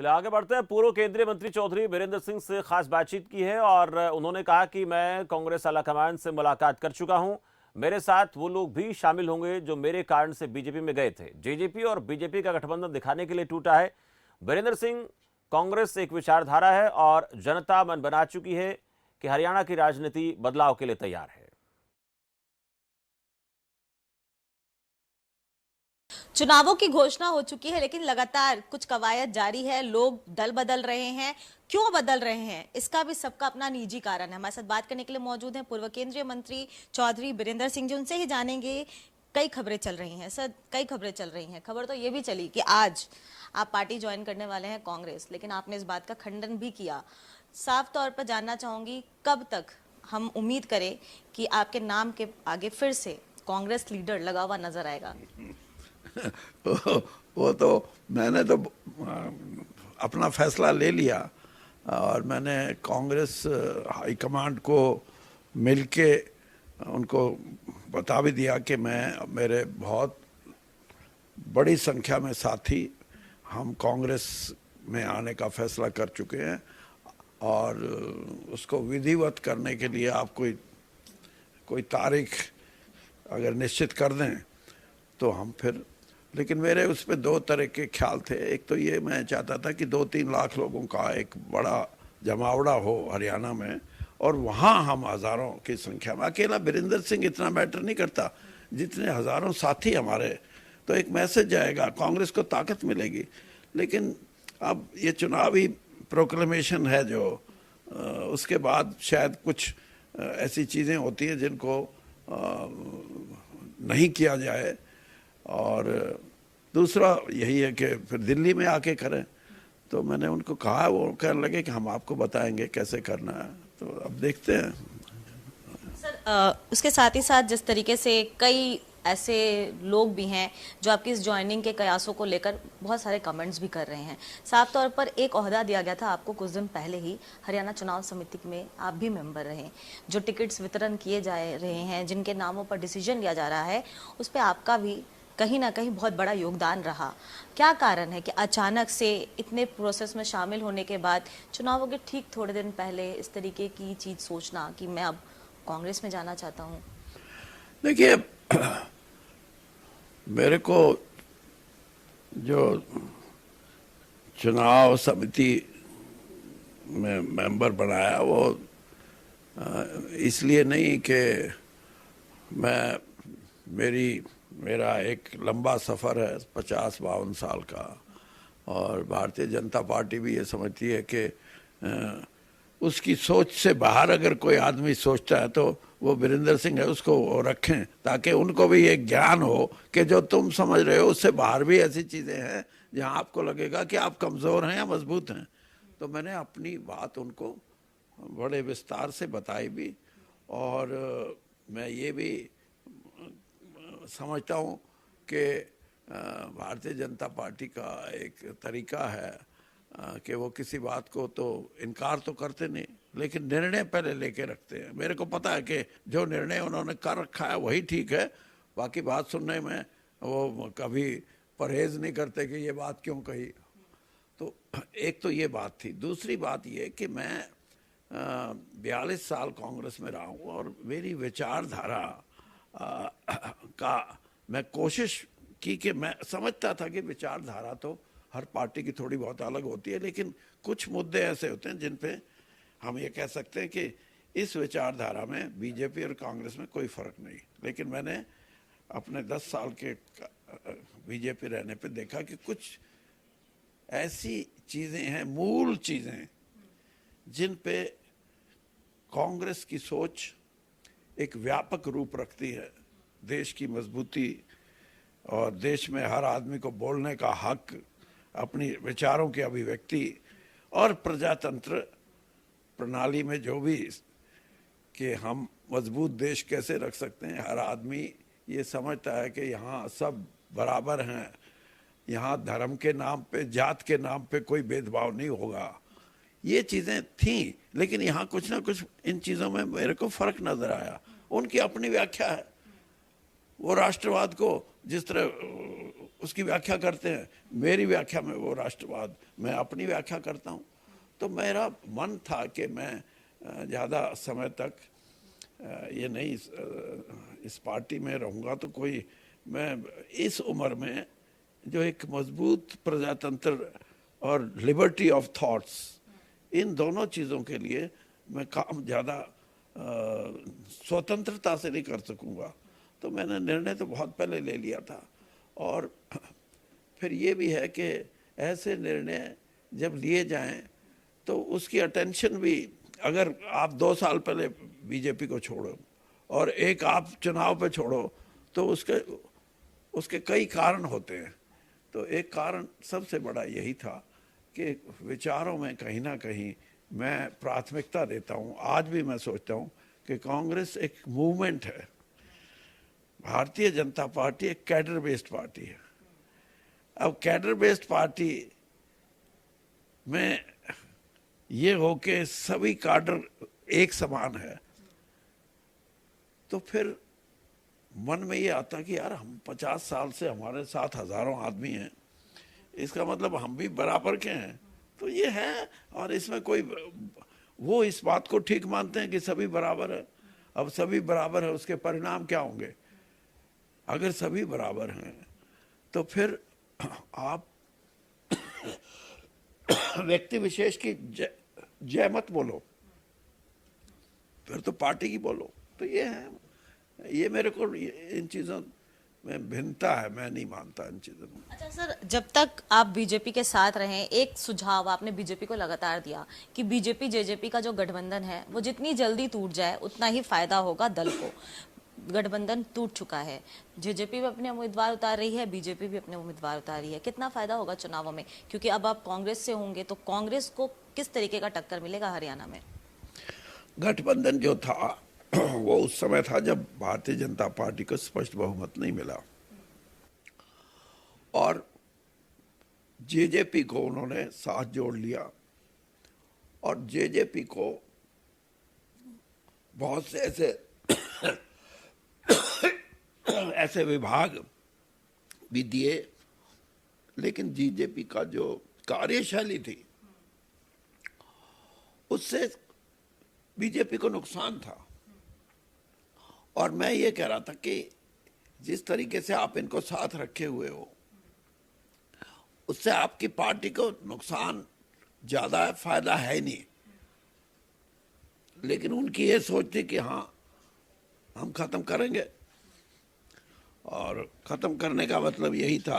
चलिए आगे बढ़ते हैं। पूर्व केंद्रीय मंत्री चौधरी बीरेंद्र सिंह से खास बातचीत की है और उन्होंने कहा कि मैं कांग्रेस आलाकमान से मुलाकात कर चुका हूं। मेरे साथ वो लोग भी शामिल होंगे जो मेरे कारण से बीजेपी में गए थे। जेजेपी और बीजेपी का गठबंधन दिखाने के लिए टूटा है। बीरेंद्र सिंह, कांग्रेस एक विचारधारा है और जनता मन बना चुकी है कि हरियाणा की राजनीति बदलाव के लिए तैयार है। चुनावों की घोषणा हो चुकी है, लेकिन लगातार कुछ कवायद जारी है। लोग दल बदल रहे हैं। क्यों बदल रहे हैं, इसका भी सबका अपना निजी कारण है। हमारे साथ बात करने के लिए मौजूद हैं पूर्व केंद्रीय मंत्री चौधरी बीरेंद्र सिंह जी। उनसे ही जानेंगे। कई खबरें चल रही हैं सर, कई खबरें चल रही हैं। खबर तो ये भी चली कि आज आप पार्टी ज्वाइन करने वाले हैं कांग्रेस, लेकिन आपने इस बात का खंडन भी किया। साफ तौर पर जानना चाहूंगी, कब तक हम उम्मीद करें कि आपके नाम के आगे फिर से कांग्रेस लीडर लगा हुआ नजर आएगा? वो तो मैंने तो अपना फैसला ले लिया और मैंने कांग्रेस हाईकमांड को मिलके उनको बता भी दिया कि मेरे बहुत बड़ी संख्या में साथी हम कांग्रेस में आने का फैसला कर चुके हैं और उसको विधिवत करने के लिए आप कोई तारीख अगर निश्चित कर दें तो हम फिर। लेकिन मेरे उस पर दो तरह के ख्याल थे। एक तो ये मैं चाहता था कि 2-3 लाख लोगों का एक बड़ा जमावड़ा हो हरियाणा में और वहाँ हम हज़ारों की संख्या में। अकेला बीरेंद्र सिंह इतना मैटर नहीं करता जितने हज़ारों साथी हमारे, तो एक मैसेज जाएगा, कांग्रेस को ताकत मिलेगी। लेकिन अब ये चुनावी प्रोक्लेमेशन है जो उसके बाद शायद कुछ ऐसी चीज़ें होती हैं जिनको नहीं किया जाए। और दूसरा यही है कि फिर दिल्ली में आके करें। तो मैंने उनको कहा, वो कहने लगे कि हम आपको बताएंगे कैसे करना है। तो अब देखते हैं सर। उसके साथ ही साथ जिस तरीके से कई ऐसे लोग भी हैं जो आपकी इस ज्वाइनिंग के कयासों को लेकर बहुत सारे कमेंट्स भी कर रहे हैं। साफ तौर पर एक ओहदा दिया गया था आपको कुछ दिन पहले ही, हरियाणा चुनाव समिति में आप भी मेंबर रहे। जो टिकट्स वितरण किए जा रहे हैं, जिनके नामों पर डिसीजन लिया जा रहा है, उस पर आपका भी कहीं ना कहीं बहुत बड़ा योगदान रहा। क्या कारण है कि अचानक से इतने प्रोसेस में शामिल होने के बाद चुनावों के ठीक थोड़े दिन पहले इस तरीके की चीज सोचना कि मैं अब कांग्रेस में जाना चाहता हूं? देखिए, मेरे को जो चुनाव समिति में मेंबर बनाया वो इसलिए नहीं कि मेरा एक लंबा सफ़र है 50-52 साल का, और भारतीय जनता पार्टी भी ये समझती है कि उसकी सोच से बाहर अगर कोई आदमी सोचता है तो वो बीरेंद्र सिंह है, उसको वो रखें ताकि उनको भी ये ज्ञान हो कि जो तुम समझ रहे हो उससे बाहर भी ऐसी चीज़ें हैं जहां आपको लगेगा कि आप कमज़ोर हैं या मजबूत हैं। तो मैंने अपनी बात उनको बड़े विस्तार से बताई भी, और मैं ये भी समझता हूँ कि भारतीय जनता पार्टी का एक तरीका है कि वो किसी बात को तो इनकार तो करते नहीं, लेकिन निर्णय पहले लेके रखते हैं। मेरे को पता है कि जो निर्णय उन्होंने कर रखा है वही ठीक है, बाकी बात सुनने में वो कभी परहेज नहीं करते कि ये बात क्यों कही। तो एक तो ये बात थी। दूसरी बात ये कि मैं 42 साल कांग्रेस में रहा हूँ और मेरी विचारधारा का मैं कोशिश की कि मैं समझता था कि विचारधारा तो हर पार्टी की थोड़ी बहुत अलग होती है, लेकिन कुछ मुद्दे ऐसे होते हैं जिन पे हम ये कह सकते हैं कि इस विचारधारा में बीजेपी और कांग्रेस में कोई फ़र्क नहीं। लेकिन मैंने अपने 10 साल के बीजेपी रहने पे देखा कि कुछ ऐसी चीज़ें हैं, मूल चीज़ें, जिन पे कांग्रेस की सोच एक व्यापक रूप रखती है। देश की मजबूती और देश में हर आदमी को बोलने का हक, अपनी विचारों की अभिव्यक्ति और प्रजातंत्र प्रणाली में जो भी कि हम मजबूत देश कैसे रख सकते हैं। हर आदमी ये समझता है कि यहाँ सब बराबर हैं, यहाँ धर्म के नाम पे, जात के नाम पे कोई भेदभाव नहीं होगा। ये चीज़ें थीं, लेकिन यहाँ कुछ ना कुछ इन चीज़ों में मेरे को फ़र्क नज़र आया। उनकी अपनी व्याख्या है। वो राष्ट्रवाद को जिस तरह उसकी व्याख्या करते हैं, मेरी व्याख्या में वो राष्ट्रवाद, मैं अपनी व्याख्या करता हूँ। तो मेरा मन था कि मैं ज़्यादा समय तक ये नहीं इस पार्टी में रहूँगा, तो कोई मैं इस उम्र में जो एक मजबूत प्रजातंत्र और लिबर्टी ऑफ थॉट्स, इन दोनों चीज़ों के लिए मैं काम ज़्यादा स्वतंत्रता से नहीं कर सकूँगा। तो मैंने निर्णय तो बहुत पहले ले लिया था। और फिर ये भी है कि ऐसे निर्णय जब लिए जाएं तो उसकी अटेंशन भी, अगर आप 2 साल पहले बीजेपी को छोड़ो और एक आप चुनाव पे छोड़ो, तो उसके कई कारण होते हैं। तो एक कारण सबसे बड़ा यही था कि विचारों में कहीं ना कहीं मैं प्राथमिकता देता हूँ। आज भी मैं सोचता हूँ कि कांग्रेस एक मूवमेंट है, भारतीय जनता पार्टी एक कैडर बेस्ड पार्टी है। अब कैडर बेस्ड पार्टी में ये हो के सभी काडर एक समान है, तो फिर मन में ये आता कि यार हम 50 साल से हमारे साथ हजारों आदमी हैं, इसका मतलब हम भी बराबर के हैं। तो ये है, और इसमें कोई, वो इस बात को ठीक मानते हैं कि सभी बराबर है। अब सभी बराबर है, उसके परिणाम क्या होंगे? अगर सभी बराबर हैं तो फिर आप व्यक्ति विशेष की जय मत बोलो, फिर तो पार्टी की बोलो। तो ये है, ये मेरे को इन चीज़ों में भिन्नता है, मैं नहीं मानता इन चीज़ों में। अच्छा सर, जब तक आप बीजेपी के साथ रहें, एक सुझाव आपने बीजेपी को लगातार दिया कि बीजेपी जेजेपी का जो गठबंधन है वो जितनी जल्दी टूट जाए उतना ही फायदा होगा दल को। गठबंधन टूट चुका है, जेजेपी भी अपने उम्मीदवार उतार रही है, बीजेपी भी अपने उम्मीदवार उतार रही है। कितना फायदा होगा चुनावों में, क्योंकि अब आप कांग्रेस से होंगे, तो कांग्रेस को किस तरीके का टक्कर मिलेगा हरियाणा में? गठबंधन जो था वो उस समय था जब भारतीय जनता पार्टी को स्पष्ट बहुमत नहीं मिला, और जेजेपी को उन्होंने साथ जोड़ लिया, और जेजेपी को बहुत से ऐसे विभाग भी दिए, लेकिन जेजेपी का जो कार्यशैली थी उससे बीजेपी को नुकसान था। और मैं ये कह रहा था कि जिस तरीके से आप इनको साथ रखे हुए हो, उससे आपकी पार्टी को नुकसान ज्यादा है, फायदा है नहीं। लेकिन उनकी ये सोच थी कि हाँ हम खत्म करेंगे, और खत्म करने का मतलब यही था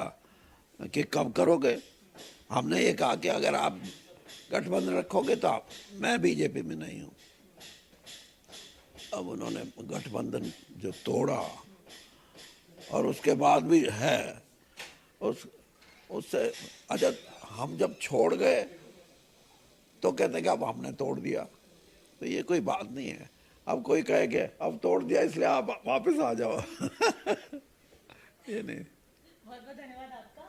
कि कब करोगे। हमने ये कहा कि अगर आप गठबंधन रखोगे तो आप, मैं बीजेपी में नहीं हूं। अब उन्होंने गठबंधन जो तोड़ा, और उसके बाद भी है उससे अच्छा, हम जब छोड़ गए तो कहते कि अब हमने तोड़ दिया। तो ये कोई बात नहीं है। अब कोई कहे कि अब तोड़ दिया इसलिए आप वापस आ जाओ ये नहीं। बहुत बहुत धन्यवाद आपका।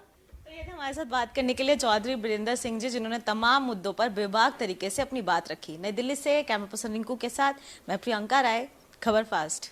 तो ये थे हमारे साथ बात करने के लिए चौधरी बीरेंद्र सिंह जी, जिन्होंने तमाम मुद्दों पर बेबाक तरीके से अपनी बात रखी। नई दिल्ली से कैमरा पर्सन रिंकू के साथ मैं प्रियंका राय, खबर फास्ट।